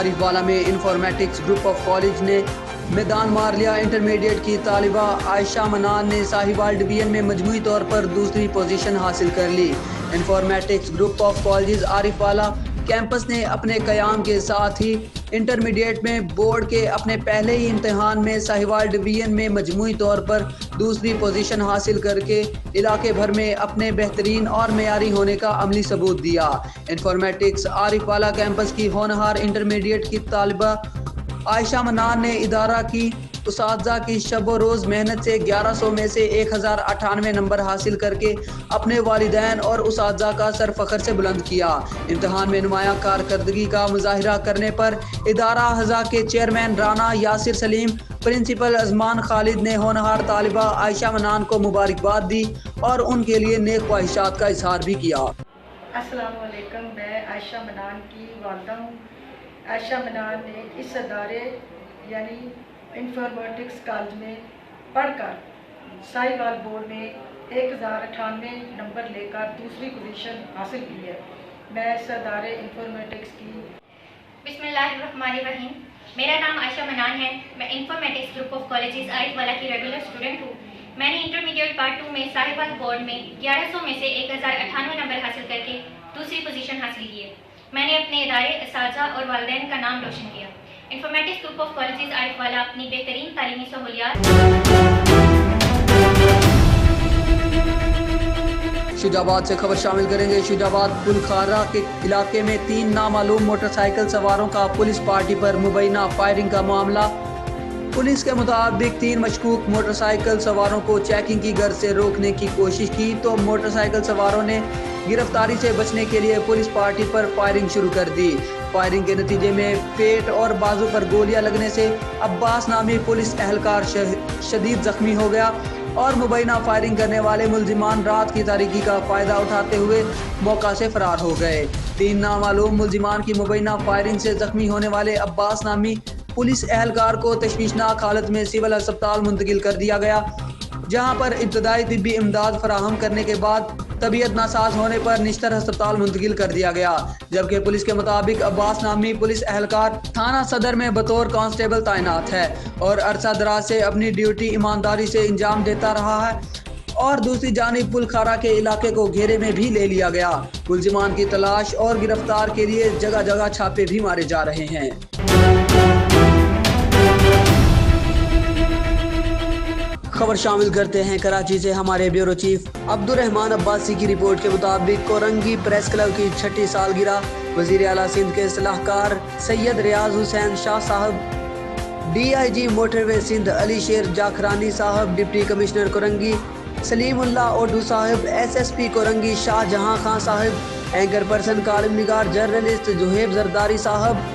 आरिफ वाला में informatics group of college ने मैदान मार लिया। इंटरमीडिएट की तालिबा आयशा मनान ने साहिवाल डिवीजन में मजमूई तौर पर दूसरी पोजीशन हासिल कर ली। Informatics group of college Arifwala campus ने अपने क़याम के साथ ही इंटरमीडिएट में बोर्ड के अपने पहले ही इम्तिहान में साहिवाल डिवीजन में मजमूई तौर पर दूसरी पोजीशन हासिल करके इलाके भर में अपने बेहतरीन और मेयारी होने का अमली सबूत दिया। इंफॉर्मेटिक्स आरिफ वाला कैंपस की होनहार इंटरमीडिएट की तालिबा आयशा मनान ने इदारा की उसातिज़ा की शब रोज़ मेहनत से 1100 में से 1098 नंबर हासिल करके अपने वालिदैन और उसातिज़ा का सर फ़ख्र से बुलंद किया। इम्तिहान में नुमायां कारकर्दगी का मुज़ाहिरा करने पर इदारा हज़ा के चेयरमैन राना यासिर सलीम, प्रिंसिपल अज़मान खालिद ने होनहार तालिबा आयशा मनान को मुबारकबाद दी और उनके लिए नेक ख्वाहिशात का इजहार भी किया। अस्सलाम वालेकुम, मैं आयशा मनान की वालिदा हूँ। आयशा मनान ने इस अदारे यानी इंफॉर्मेटिक्स कॉलेज में पढ़कर साहिवाल बोर्ड में 1098 नंबर लेकर दूसरी पोजीशन हासिल की है। मैं इस अदारे इंफॉर्मेटिक्स की बिस्मिल्लाहिर्रहमानिर्रहीम। मेरा नाम आयशा मनान है। मैं informatics group of colleges Arif वाला की रेगुलर स्टूडेंट हूँ। मैंने इंटरमीडिएट पार्ट 2 में साहिवाल बोर्ड में 1100 में से 1098 नंबर हासिल करके दूसरी पोजीशन हासिल की है। मैंने अपने इदारे, असातिज़ा और वालिदैन का नाम रोशन किया। Informatics group of colleges Arif वाला अपनी बेहतरीन तालीमी सहूलियात। शुजाबाद से खबर शामिल करेंगे। शुजाबाद पुलखारा के इलाके में 3 नामालूम मोटरसाइकिल सवारों का पुलिस पार्टी पर मुबैना फायरिंग का मामला। पुलिस के मुताबिक 3 मशकूक मोटरसाइकिल सवारों को चेकिंग की गर्ज से रोकने की कोशिश की तो मोटरसाइकिल सवारों ने गिरफ्तारी से बचने के लिए पुलिस पार्टी पर फायरिंग शुरू कर दी। फायरिंग के नतीजे में पेट और बाजू पर गोलियां लगने से अब्बास नामी पुलिस एहलकार शदीद जख्मी हो गया और मुबैना फायरिंग करने वाले मुल्जिमान रात की तारीकी का फ़ायदा उठाते हुए मौका से फरार हो गए। 3 नामालूम मुल्जिमान की मुबैना फायरिंग से जख्मी होने वाले अब्बास नामी पुलिस एहलकार को तशवीशनाक हालत में सिविल अस्पताल मुंतकिल कर दिया गया, जहां पर इब्तदाई तिब्बी इमदाद फराहम करने के बाद तबीयत नासाज होने पर निश्तर अस्पताल मुंतकिल कर दिया गया। जबकि पुलिस के मुताबिक अब्बास नामी पुलिस एहलकार थाना सदर में बतौर कांस्टेबल तैनात है और अरसा दराज से अपनी ड्यूटी ईमानदारी से इंजाम देता रहा है और दूसरी जानिब पुलखारा के इलाके को घेरे में भी ले लिया गया। मुल्जिमान की तलाश और गिरफ्तार के लिए जगह जगह छापे भी मारे जा रहे हैं। खबर शामिल करते हैं कराची से। हमारे ब्यूरो चीफ अब्दुर्रहमान अब्बासी की रिपोर्ट के मुताबिक कोरंगी प्रेस क्लब की 6ठी सालगिरह वज़ीर आला सिंध के सलाहकार सैयद रियाज हुसैन शाह साहब, DIG मोटरवे सिंध अली शेर जाखरानी साहब, डिप्टी कमिश्नर कोरंगी सलीमुल्लाह ओडू साहब, SSP कोरंगी शाहजहां खां साहब, एंकर पर्सन कालिम निगार जर्नलिस्ट जुहेब जरदारी साहब,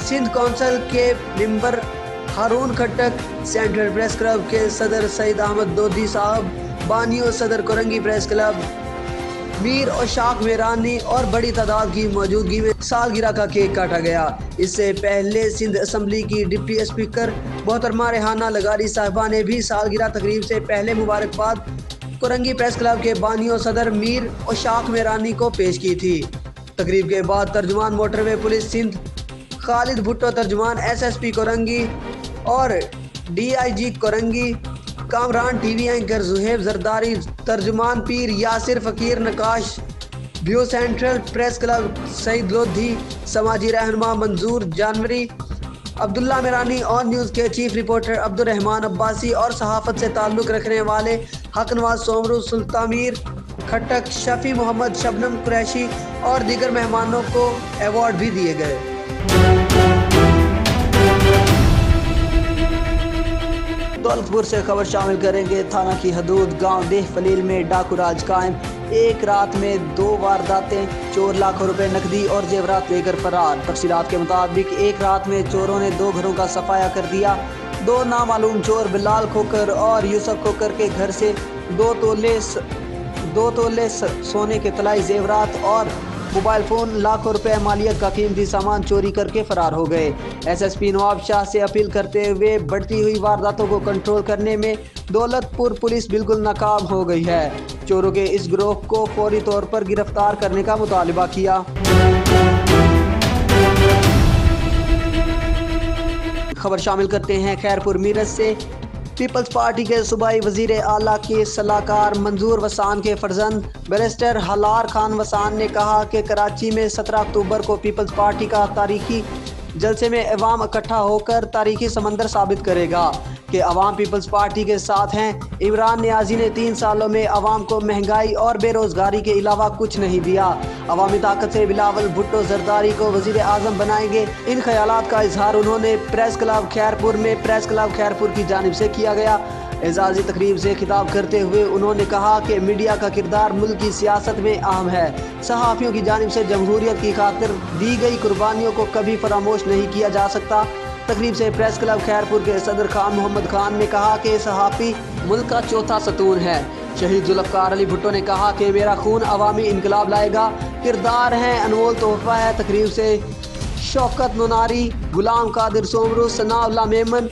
सिंध कौंसिल के मेंबर हारून खट्टक, सेंट्रल प्रेस क्लब के सदर सईद अहमद दोदी साहब, बानियो सदर कोरंगी प्रेस क्लब मीर और शाख मेरानी और बड़ी तादाद की मौजूदगी में सालगिरह का केक काटा गया। इससे पहले सिंध असम्बली की डिप्टी स्पीकर मोहतरमा रेहाना लगारी साहिबा ने भी सालगिरह तकरीब से पहले मुबारकबाद कोरंगी प्रेस क्लब के बानियो सदर मीर और शाख मेरानी को पेश की थी। तकरीब के बाद तर्जुमान मोटरवे पुलिस सिंध खालिद भुट्टो, तर्जुमान SSP कोरंगी और DIG Korangi, Kamran TV anchor Zuhaib Zardari, तर्जुमान पीर यासिर फ़कीर नकाश, व्यू central press club Saeed Lodhi, समाजी रहनुमा मंजूर जानवरी, अब्दुल्ला मेरानी, ऑन न्यूज़ के चीफ रिपोर्टर अब्दुर्रहमान अब्बासी और सहाफ़त से ताल्लुक़ रखने वाले हक नवाज सोमरू, सुल्तामीर खट्टक, शफी मोहम्मद, शबनम कुरैशी और दीगर मेहमानों को अवार्ड भी दिए गए। दौलतपुर से खबर शामिल करेंगे। थाना की हदूद गांव देह फलील में डाकू राज कायम। एक रात में 2 वारदातें, चोर लाखों रुपए नकदी और जेवरात लेकर फरार। तफसीलात के मुताबिक एक रात में चोरों ने 2 घरों का सफाया कर दिया। 2 नामालूम चोर बिलाल खोकर और यूसुफ खोकर के घर से 2 तोले सोने के तलाई जेवरात और मोबाइल फ़ोन, लाखों रुपए मालियत का कीमती सामान चोरी करके फरार हो गए। SSP नवाब शाह से अपील करते हुए बढ़ती हुई वारदातों को कंट्रोल करने में दौलतपुर पुलिस बिल्कुल नाकाम हो गई है। चोरों के इस गिरोह को फौरी तौर पर गिरफ्तार करने का मुतालबा किया। खबर शामिल करते हैं खैरपुर मीरठ से। पीपल्स पार्टी के सूबाई वजीर आला के सलाहकार मंजूर वसान के फर्जंद बैरिस्टर हलार खान वसान ने कहा कि कराची में 17 अक्टूबर को पीपल्स पार्टी का तारीखी जलसे में अवाम इकट्ठा होकर तारीखी समंदर साबित करेगा कि अवाम पीपल्स पार्टी के साथ हैं। इमरान नियाजी ने 3 सालों में अवाम को महंगाई और बेरोजगारी के अलावा कुछ नहीं दिया। अवामी ताकत से बिलावल भुट्टो जरदारी को वजीर आजम बनाएंगे। इन ख्यालात का इजहार उन्होंने प्रेस क्लब खैरपुर की जानिब से किया गया। एजाज़ी तकरीब से खिताब करते हुए उन्होंने कहा कि मीडिया का किरदार मुल्क की सियासत में अहम है। सहाफ़ियों की जानिब से जमहूरियत की खातिर दी गई कुर्बानियों को कभी फरामोश नहीं किया जा सकता। तकरीब से प्रेस क्लब खैरपुर के सदर खान मोहम्मद खान ने कहा कि सहाफ़ी मुल्क का चौथा सतून है। शहीद जुल्फ़कार अली भुट्टो ने कहा कि मेरा खून अवामी इनकलाब लाएगा, किरदार है अनमोल तोहफ़ा है। तकरीब से शौकत नुनारी, गुलाम कादिर सोमरू, सनाउल्लाह मेमन,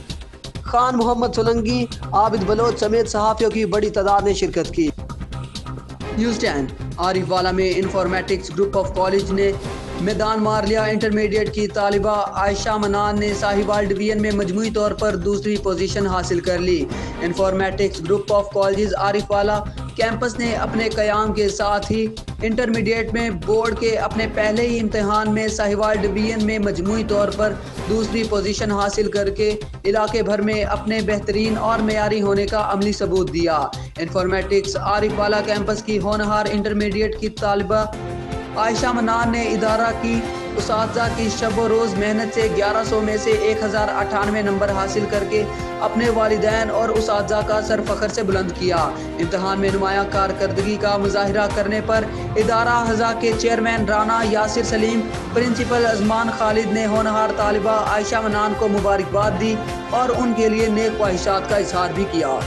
खान मोहम्मद सोलंगी, आबिद बलोच समेत सहाफ़ियों की बड़ी तादाद ने शिरकत की। न्यूज़ 10 आरिफ वाला में इंफॉर्मेटिक्स ग्रुप ऑफ कॉलेज ने मैदान मार लिया। इंटरमीडिएट की तालिबा आयशा मनान ने साहिवाल डिवीजन में मजमूई तौर पर दूसरी पोजीशन हासिल कर ली। Informatics group of college Arifwala campus ने अपने क़याम के साथ ही इंटरमीडिएट में बोर्ड के अपने पहले ही इम्तहान में साहिवाल डिवीजन में मजमूई तौर पर दूसरी पोजीशन हासिल करके इलाके भर में अपने बेहतरीन और मेयारी होने का अमली सबूत दिया। इंफॉर्मेटिक्स आरिफ वाला कैंपस की होनहार इंटरमीडिएट की तालिबा आयशा मनान ने इदारा की उसातिज़ा की शब रोज़ मेहनत से 1100 में से 1098 नंबर हासिल करके अपने वालिदैन और उसातिज़ा का सर फ़ख्र से बुलंद किया। इम्तहान में नुमायां कारकर्दगी का मुज़ाहिरा करने पर इदारा हज़ा के चेयरमैन राना यासिर सलीम, प्रिंसिपल अज़मान खालिद ने होनहार तालिबा आयशा मनान को मुबारकबाद दी और उनके लिए नेक ख्वाहिशात का इजहार भी किया।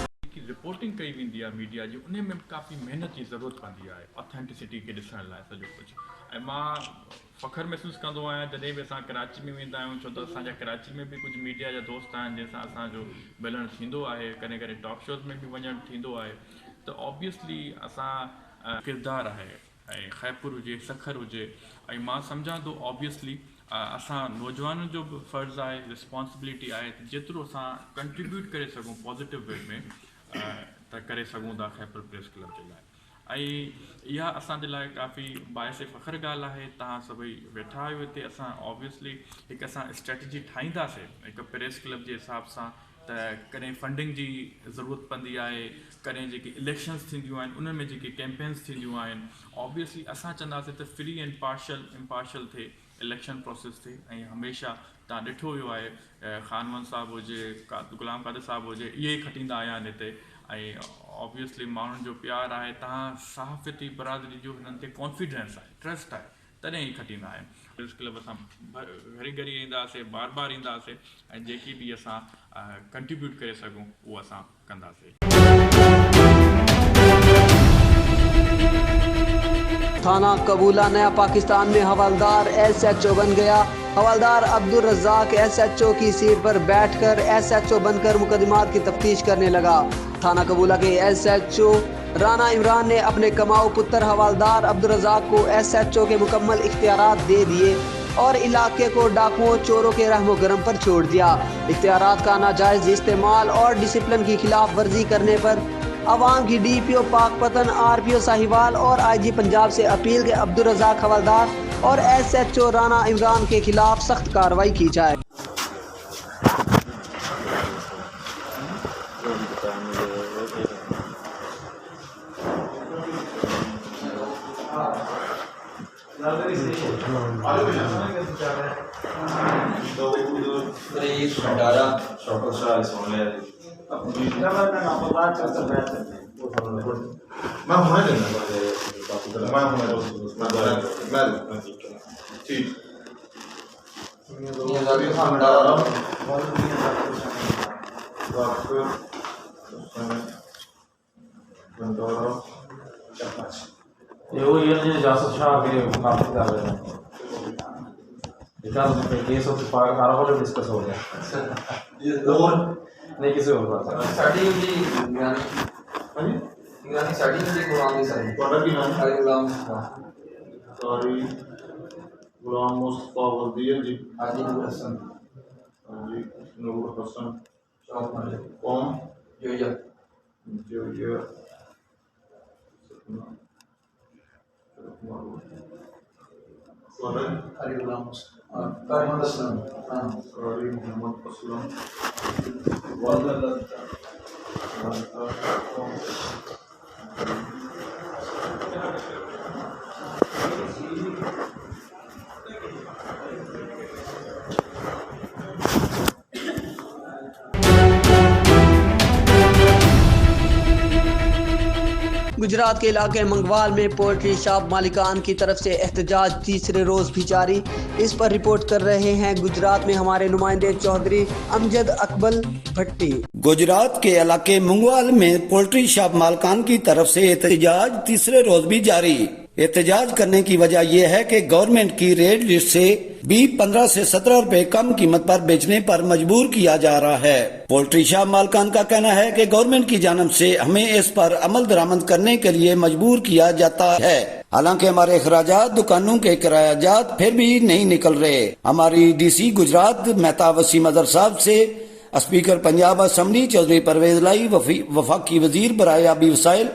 रिपोर्टिंग कई वेंदी आहे मीडिया जी, उन में काफ़ी महिनत जी ज़रूरत पवंदी आहे ऑथेंटिसिटी खे ॾिसण लाइ सॼो कुझु। ऐं मां फ़ख्रु महसूसु कंदो आहियां जॾहिं बि असां कराची में वेंदा आहियूं, छो त असांजा कराची में बि कुझु मीडिया जा दोस्त आहिनि जंहिंसां असांजो मिलणु थींदो आहे, कॾहिं कॾहिं टॉक शोज़ में बि वञणु थींदो आहे। त ऑब्वियसली असां किरदारु आहे ऐं खैरपुर हुजे सखर हुजे, ऐं मां सम्झां थो ऑब्वियसली असां नौजवाननि जो बि फ़र्ज़ु आहे, रिस्पॉन्सिबिलिटी आहे जेतिरो असां कंट्रीब्यूट करे सघूं पॉज़िटिव वे में त करे सघूं था खैरपुर प्रेस क्लब जे लाइ। ऐं इहा असांजे लाइ काफ़ी बाइस फ़ख्रु ॻाल्हि आहे। तव्हां सभई वेठा आहियो हिते, असां ऑब्वियसली हिकु असां स्ट्रेटजी ठाहींदासीं हिकु प्रेस क्लब जे हिसाब सां। त कॾहिं फंडिंग जी ज़रूरत पवंदी आहे, कॾहिं जेके इलेक्शन्स थींदियूं आहिनि उन में जेके कैंपेन्स थींदियूं आहिनि, ऑब्वियसली असां चवंदासीं त फ्री एंड इम्पार्शल थिए इलेक्शन प्रोसेस थिए। ऐं हमेशह तव्हां ॾिठो वियो आहे खानवन साहिबु हुजे, गुलाम कादिर साहिबु हुजे, इहे ई खटींदा आया आहिनि हिते। ऐं ऑब्वियसली माण्हुनि जो प्यारु आहे, तव्हां सहाफ़ती बरादरी जो हिननि ते कॉन्फिडेंस आहे, ट्रस्ट आहे, तॾहिं ई खटींदा आहिनि। प्रेस क्लब असां घड़ी घड़ी ईंदासीं, बार बार ईंदासीं ऐं जेकी बि असां कंट्रीब्यूट करे सघूं उहो असां कंदासीं। थाना कबूला नया पाकिस्तान में हवलदार SHO बन गया। हवलदार अब्दुल रज़ाक SHO की सीट पर बैठकर SHO बनकर मुकदमात की तफ्तीश करने लगा। थाना कबूला के SHO राना इमरान ने अपने कमाऊ पुत्र हवलदार अब्दुल रज़ाक को SHO के मुकम्मल इख्तियारात दे दिए और इलाके को डाकुओं चोरों के रहमो गरम पर छोड़ दिया। इख्तियारात का नाजायज इस्तेमाल और डिसिप्लिन की खिलाफ वर्जी करने पर अवाम की DPO पाकपतन, RPO साहिवाल और IG पंजाब से अपील के अब्दुल रज़ाक हवलदार और SHO राना इमरान के खिलाफ सख्त कार्रवाई की जाए। ये जासूस शाह के मुकाबले कर रहे हैं। केस ऑफ आरोप डिस्कस हो गया और नहीं किसी और बात साड़ी जी यानी साड़ी में गुलाम दी साड़ी ਤੁਹਾਡਾ ਕੀ ਨਾਮ ਹੈ? गुलाम ਸਾਰੀ ਗੁਲਾਮ ਮੁਸਤਫਾ ਵਰਦੀਰ ਜੀ। हाजी हसन ਹਾਂਜੀ Nur Hassan, Shop Malik. Om, Joya. Joya, Saleh, Kari Ghulam Muslim. Kari Muhammad Aslam. Kari Muhammad Aslam, Gujarat के इलाके मंगवाल में पोल्ट्री शॉप मालिकान की तरफ से एहतजाज तीसरे रोज भी जारी। इस पर रिपोर्ट कर रहे हैं गुजरात में हमारे नुमाइंदे चौधरी अमजद अकबल भट्टी। गुजरात के इलाके मंगवाल में पोल्ट्री शॉप मालिकान की तरफ से एहतजाज तीसरे रोज भी जारी। एहतजाज करने की वजह यह है कि गवर्नमेंट की रेट लिस्ट से बीफ 15 से 17 रुपए कम कीमत पर बेचने पर मजबूर किया जा रहा है। पोल्ट्री शॉप मालिकान का कहना है कि गवर्नमेंट की जानब से हमें इस पर अमल दरामद करने के लिए मजबूर किया जाता है। हालांकि हमारे अखराजात, दुकानों के किरायाजात फिर भी नहीं निकल रहे। हमारी DC गुजरात मेहताब वसीम अजहर साहब से स्पीकर पंजाब असम्बली चौधरी परवेज लाई, वफाकी वजीर बराए आबी वसाइल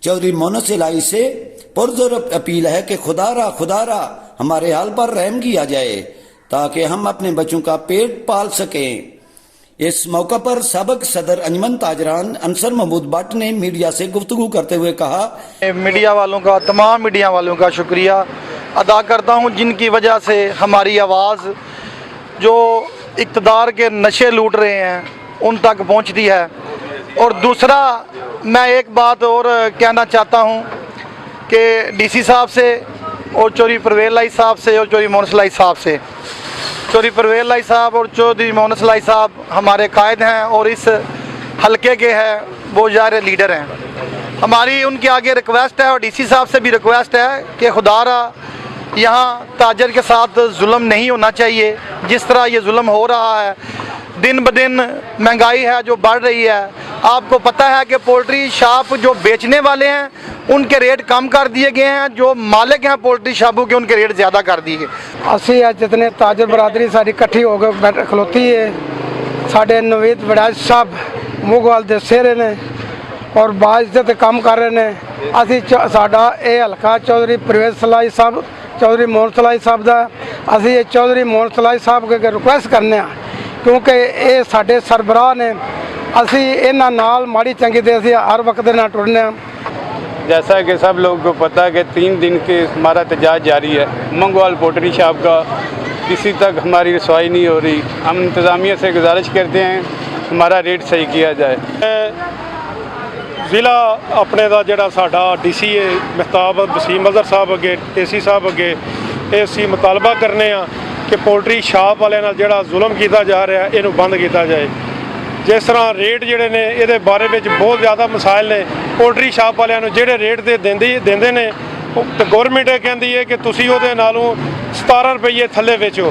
चौधरी मोनस इलाही से पुरजोर अपील है कि खुदारा हमारे हाल पर रहम किया जाए ताकि हम अपने बच्चों का पेट पाल सकें। इस मौका पर सबक सदर अंजमन ताजरान अंसर महमूद भट्ट ने मीडिया से गुफ्तगू करते हुए कहा, मीडिया वालों का, तमाम मीडिया वालों का शुक्रिया अदा करता हूं जिनकी वजह से हमारी आवाज़ जो इक़्तिदार के नशे लूट रहे हैं उन तक पहुंचती है। और दूसरा मैं एक बात और कहना चाहता हूं कि DC साहब से और चौधरी परवेज लाई साहब से और चौधरी मोनस लाई साहब से, चौधरी परवेज लाई साहब और चौधरी मोनस लाई साहब हमारे कायद हैं और इस हलके के हैं, वो ज़ाहिर लीडर हैं। हमारी उनके आगे रिक्वेस्ट है और DC साहब से भी रिक्वेस्ट है कि खुदारा यहाँ ताजर के साथ जुल्म नहीं होना चाहिए। जिस तरह ये जुल्म हो रहा है, दिन ब दिन महंगाई है जो बढ़ रही है। आपको पता है कि पोल्ट्री शॉप जो बेचने वाले हैं उनके रेट कम कर दिए गए हैं, जो मालिक हैं पोल्ट्री शॉपों के उनके रेट ज़्यादा कर दिए गए। ਅਸੀਂ ਅੱਜ जितने ताजर बरादरी सारी इकट्ठी हो के खलोती है, साढ़े नवीद वड़ैज साहब मुगवाल दे सेहरे ने और बाइज्जत काम कर रहे हैं। असी साडा ये हल्का चौधरी परवेज सलाई साहब, चौधरी मोहन सलाई साहब का, असी चौधरी मोहन सलाई साहब के रिक्वेस्ट करने क्योंकि ये साडे सरबराह ने, असी इन्हां नाल माड़ी चंगी ते असी हर वक्त नाल टुरने। जैसा कि सब लोगों को पता है कि 3 दिन के हमारा एहतजाज जारी है मंगवाल पोल्ट्री शॉप का। किसी तक हमारी रसवाई नहीं हो रही। हम इंतज़ामिया से गुजारिश करते हैं हमारा रेट सही किया जाए। ज़िला अपने का जोड़ा साडा DC है मेहताब वसीम अजहर साहब अगे, AC साहब अगे असी मुतालबा करने कि पोल्ट्री शॉप वाले नाल जोड़ा जुल्म किया जा रहा है इनू बंद किया जाए। जिस तरह रेट जोड़े ने ये बारे में बहुत ज़्यादा मसाइल ने। पोल्ट्री शॉप वाले जोड़े रेट दे देंदे ने तो गौरमेंट कहती है कि तुसी उहदे नालों 17 रुपये थले बेचो।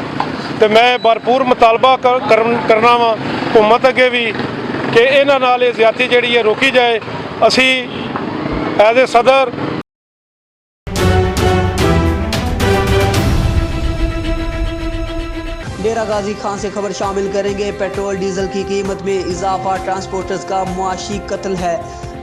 तो मैं भरपूर मुतालबा करना वा हुकूमत अगे भी कि इन्हां नाल ज़्यादती जिहड़ी है रोकी जाए। असी एज ए सदर डेरा गाजी खान से खबर शामिल करेंगे। पेट्रोल डीजल की कीमत में इजाफा ट्रांसपोर्टर्स का मुआशी कत्ल है,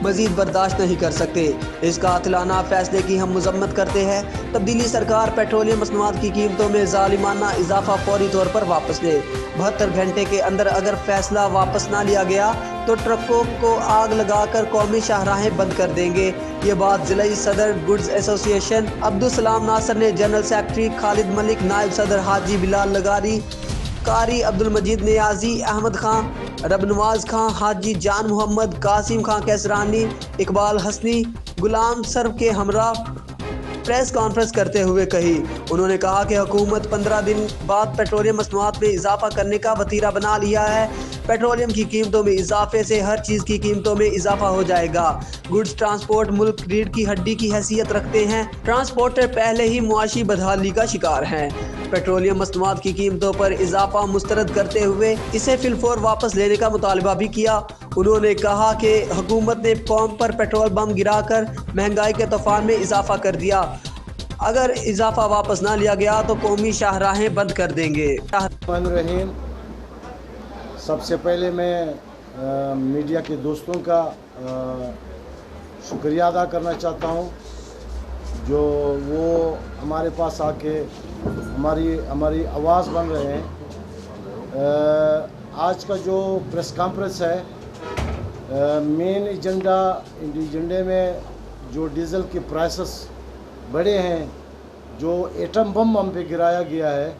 मजीद बर्दाश्त नहीं कर सकते। इस कातिलाना फैसले की हम मजम्मत करते हैं। तब्दीली सरकार पेट्रोलियम मसनूआत की कीमतों में जालिमाना इजाफा फौरी तौर पर वापस ले। 72 घंटे के अंदर अगर फैसला वापस ना लिया गया तो ट्रकों को आग लगाकर कौमी शाहराहें बंद कर देंगे। ये बात जिलाई सदर गुड्स एसोसिएशन अब्दुल सलाम नासर ने जनरल सेक्रेटरी खालिद मलिक, नायब सदर हाजी बिलाल लगारी, कारी अब्दुल मजीद नियाजी, अहमद खान, रबनवाज खान, हाजी जान मोहम्मद, कासिम खान कैसरानी, इकबाल हसनी, गुलाम सर्व के हमरा प्रेस कॉन्फ्रेंस करते हुए कही। उन्होंने कहा कि हुकूमत 15 दिन बाद पेट्रोलियम मसनूआत में इजाफा करने का वतीरा बना लिया है। पेट्रोलियम की कीमतों में इजाफे से हर चीज़ की कीमतों में इजाफा हो जाएगा। गुड्स ट्रांसपोर्ट मुल्क रीढ़ की हड्डी की हैसियत रखते हैं। ट्रांसपोर्टर पहले ही मुआशी बदहाली का शिकार हैं। पेट्रोलियम मसनूआत की कीमतों पर इजाफा मुस्तरद करते हुए इसे फिलफौर वापस लेने का मुतालबा भी किया। उन्होंने कहा कि हुकूमत ने कौम पर पेट्रोल बम गिराकर महंगाई के तूफान में इजाफा कर दिया। अगर इजाफा वापस ना लिया गया तो कौमी शाहराहें बंद कर देंगे। सबसे पहले मैं मीडिया के दोस्तों का शुक्रिया अदा करना चाहता हूँ जो वो हमारे पास आके हमारी आवाज़ बन रहे हैं। आज का जो प्रेस कॉन्फ्रेंस है, मेन एजेंडे में जो डीज़ल के प्राइसेस बढ़े हैं, जो एटम बम हम पे गिराया गया है,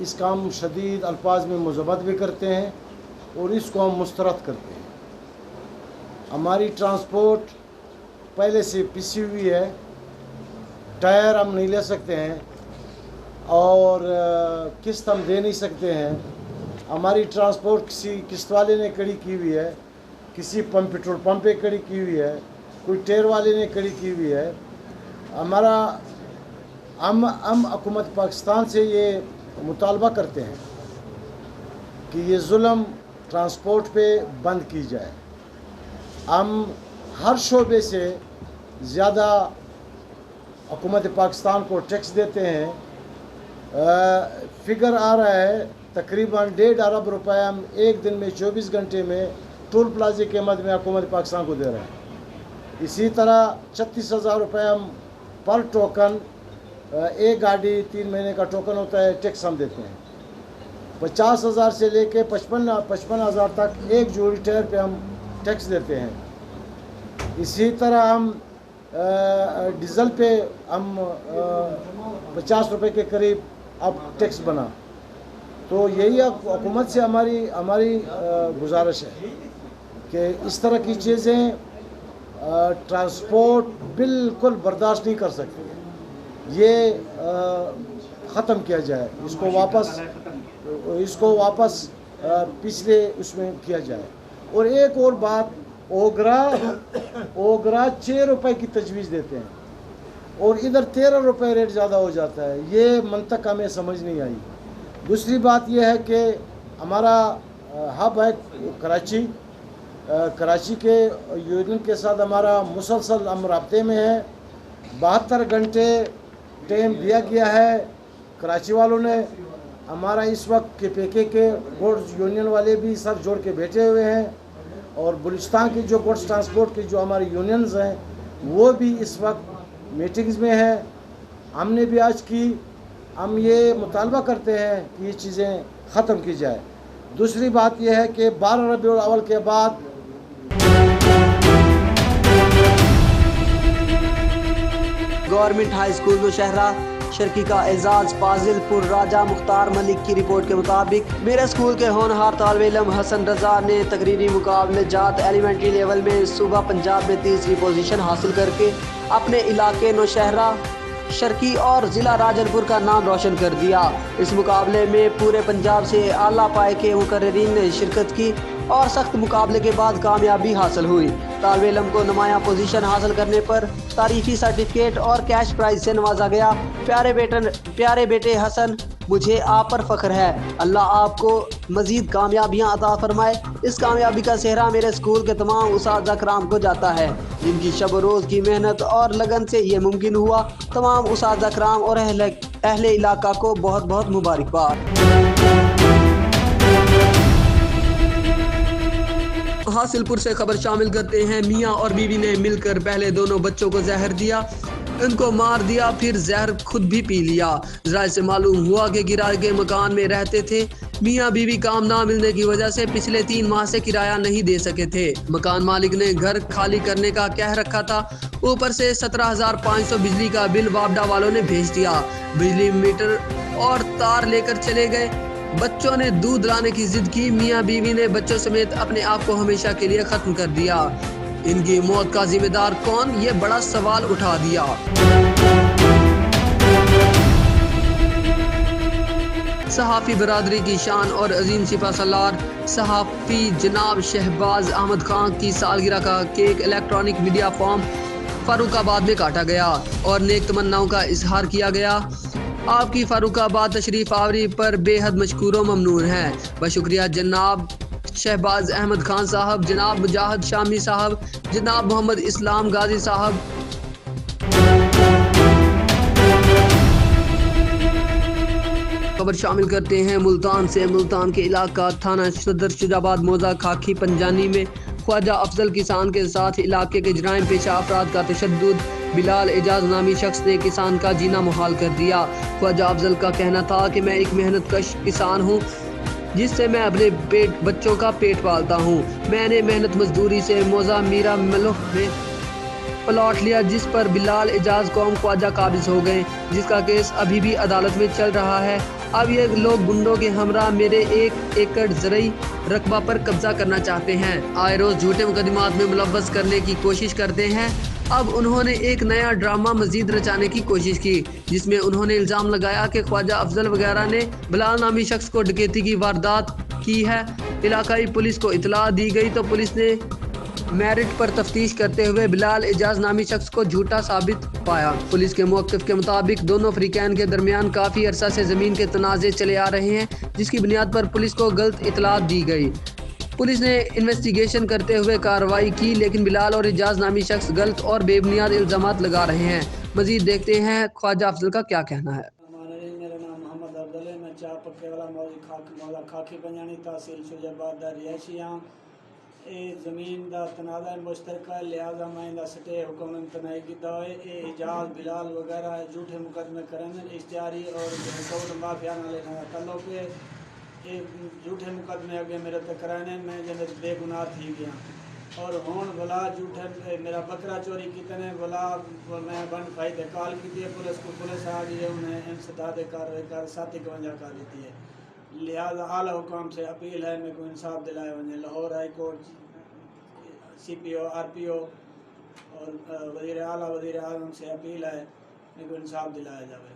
इसका हम शदीद अल्फाज में मज़म्मत भी करते हैं और इसको हम मुस्तरद करते हैं। हमारी ट्रांसपोर्ट पहले से पिसी हुई है, टायर हम नहीं ले सकते हैं और किस्त हम दे नहीं सकते हैं। हमारी ट्रांसपोर्ट किसी किस्त वाले ने खड़ी की हुई है, किसी पेट्रोल पंप पे खड़ी की हुई है, कोई टेर वाले ने खड़ी की हुई है। हम हुकूमत पाकिस्तान से ये मुतालबा करते हैं कि ये जुल्म ट्रांसपोर्ट पे बंद की जाए। हम हर शोबे से ज़्यादा हुकूमत पाकिस्तान को टैक्स देते हैं। फिगर आ रहा है तकरीबन 1.5 अरब रुपए हम एक दिन में 24 घंटे में टोल प्लाजे के मद में हुकूमत पाकिस्तान को दे रहे हैं। इसी तरह 36,000 रुपये हम पर टोकन, एक गाड़ी 3 महीने का टोकन होता है, टैक्स हम देते हैं। 50,000 से लेके 55,000 तक एक जोड़ी टायर पे हम टैक्स देते हैं। इसी तरह हम डीज़ल पे हम 50 रुपये के करीब अब टैक्स बना। तो यही हुकूमत से हमारी गुजारिश है कि इस तरह की चीज़ें ट्रांसपोर्ट बिल्कुल बर्दाश्त नहीं कर सकती। ये ख़त्म किया जाए, इसको वापस पिछले उसमें किया जाए। और एक और बात, ओगरा 6 रुपए की तजवीज़ देते हैं और इधर 13 रुपए रेट ज़्यादा हो जाता है। ये मंतक हमें समझ नहीं आई। दूसरी बात यह है कि हमारा हब है कराची के यूनियन के साथ हमारा मुसलसल हम राब्ते में है। 72 घंटे टाइम दिया गया है कराची वालों ने। हमारा इस वक्त KPK के गुड्स यूनियन वाले भी सर जोड़ के बैठे हुए हैं और बलूचिस्तान की जो गुड्स ट्रांसपोर्ट की जो हमारी यूनियंस हैं वो भी इस वक्त मीटिंग्स में हैं। हमने भी आज की। हम ये मुतालबा करते हैं कि ये चीज़ें ख़त्म की जाए। दूसरी बात यह है कि 12 रबीउल अव्वल के बाद government high school Naushera Sharqi का एजाज फाजिलपुर राजा मुख्तार मलिक की रिपोर्ट के मुताबिक मेरे स्कूल के होनहार तालिब इल्म हसन रजा ने तकरीरी मुकाबले जात एलिमेंट्री लेवल में सूबा पंजाब में 3री पोजीशन हासिल करके अपने इलाके नौशहरा शर्की और ज़िला राजनपुर का नाम रोशन कर दिया। इस मुकाबले में पूरे पंजाब से आला पाए के मुकर्रीन ने शिरकत की और सख्त मुकाबले के बाद कामयाबी हासिल हुई। तालिब इल्म को नुमाया पोजीशन हासिल करने पर तारीफी सर्टिफिकेट और कैश प्राइज से नवाजा गया। प्यारे बेटे हसन, मुझे आप पर फ़ख्र है। अल्लाह आपको मज़ीद कामयाबियाँ अता फरमाए। इस कामयाबी का सेहरा मेरे स्कूल के तमाम उस्ताद कराम को जाता है जिनकी शब रोज़ की मेहनत और लगन से ये मुमकिन हुआ। तमाम उस्ताद कराम और अहले इलाका को बहुत बहुत मुबारकबाद। हासिलपुर से खबर शामिल करते हैं। मियाँ और बीवी ने मिलकर पहले दोनों बच्चों को जहर दिया, इनको मार दिया, फिर जहर खुद भी पी लिया। ज़राए से मालूम हुआ कि किराए के मकान में रहते थे। मियाँ बीवी काम ना मिलने की वजह से पिछले 3 माह से किराया नहीं दे सके थे। मकान मालिक ने घर खाली करने का कह रखा था। ऊपर से 17,500 बिजली का बिल वापडा वालों ने भेज दिया। बिजली मीटर और तार लेकर चले गए। बच्चों ने दूध लाने की जिद की। मियाँ बीवी ने बच्चों समेत अपने आप को हमेशा के लिए खत्म कर दिया। इनकी मौत का जिम्मेदार कौन, ये बड़ा सवाल उठा दिया। सहाफ़ी बरादरी की शान और अजीम सिपा सलार सहाफ़ी जनाब शहबाज अहमद खान की सालगिरह का cake electronic media form Farooqabad में काटा गया और नेक तमन्नाओं का इजहार किया गया। आपकी फारूकाबाद तशरीफ आवरी पर बेहद मशकूर व ममनून है। बशुक्रिया जनाब शहबाज अहमद खान साहब, जनाब मुजाहिद शामी साहब, जनाब मोहम्मद इस्लाम गाजी साहब। खबर शामिल करते हैं मुल्तान से। मुल्तान के इलाका थाना सदर शुजाबाद मौजा खाकी पंजानी में ख्वाजा अफजल किसान के साथ इलाके के जराइम पेशा अफराद का तशद्दुद। बिलाल एजाज नामी शख्स ने किसान का जीना मुहाल कर दिया। ख्वाजा अफजल का कहना था कि मैं एक मेहनत कश किसान हूँ जिससे मैं अपने बच्चों का पेट पालता हूँ। मैंने मेहनत मजदूरी से मौजा मीरा मलोह में प्लॉट लिया जिस पर बिलाल एजाज कौम ख्वाजा काबिज हो गए, जिसका केस अभी भी अदालत में चल रहा है। अब ये लोग गुंडों के हमरा मेरे 1 एकड़ ज़रई रकबा पर कब्जा करना चाहते हैं। आए रोज़ झूठे मुकदमात में मुलव्वस करने की कोशिश करते हैं। अब उन्होंने एक नया ड्रामा मजीद रचाने की कोशिश की, जिसमें उन्होंने इल्ज़ाम लगाया कि ख्वाजा अफजल वगैरह ने बिलाल नामी शख्स को डकैती की वारदात की है। इलाकाई पुलिस को इतला दी गई तो पुलिस ने मेरिट पर तफ्तीश करते हुए बिलाल एजाज नामी शख्स को झूठा साबित पाया। पुलिस के मौक़िफ़ के मुताबिक दोनों फ़रीक़ैन के दरमियान काफ़ी अरसा से ज़मीन के तनाज़े चले आ रहे हैं, जिसकी बुनियाद पर पुलिस को गलत इतलात दी गई। पुलिस ने इन्वेस्टिगेशन करते हुए कार्रवाई की, लेकिन बिलाल और एजाज नामी शख्स गलत और बेबुनियाद इल्ज़ामात लगा रहे हैं। मज़ीद देखते हैं ख्वाजा अफजल का क्या कहना है। मेरा नाम मोहम्मद अब्दुल है। मैं चार पक्के वाला मौला खाकी पंजानी तहसील शुजाबाद का रिहायशी हाँ। ये ज़मीन का तनाज़ा मुश्तरका लिहाजा मैं इंदा सटे हुक्म तनाई किया है। ये एजाज बिलाल वगैरह झूठे मुकदमे करन इश्तिहारी और हुकूमत माफिया नाल तल्लुक है। ये झूठे मुकदमे अगे मेरे ते कराने मैं जब बेगुनाह थी गया और हुण भला झूठे मेरा बकरा चोरी कितने भला मैं बन फाई दे कॉल की है पुलिस को। पुलिस आ गई है, उन्हें इंसदा दे कार्रवाई कर 751 कर दी है। लिहाजा आला हुकाम से अपील है मेरे को इंसाफ दिलाए वने। Lahore high court CPO RPO और वज़ीर आला वज़ीर आज़म से अपील है मेरे को इंसाफ दिलाया जाए।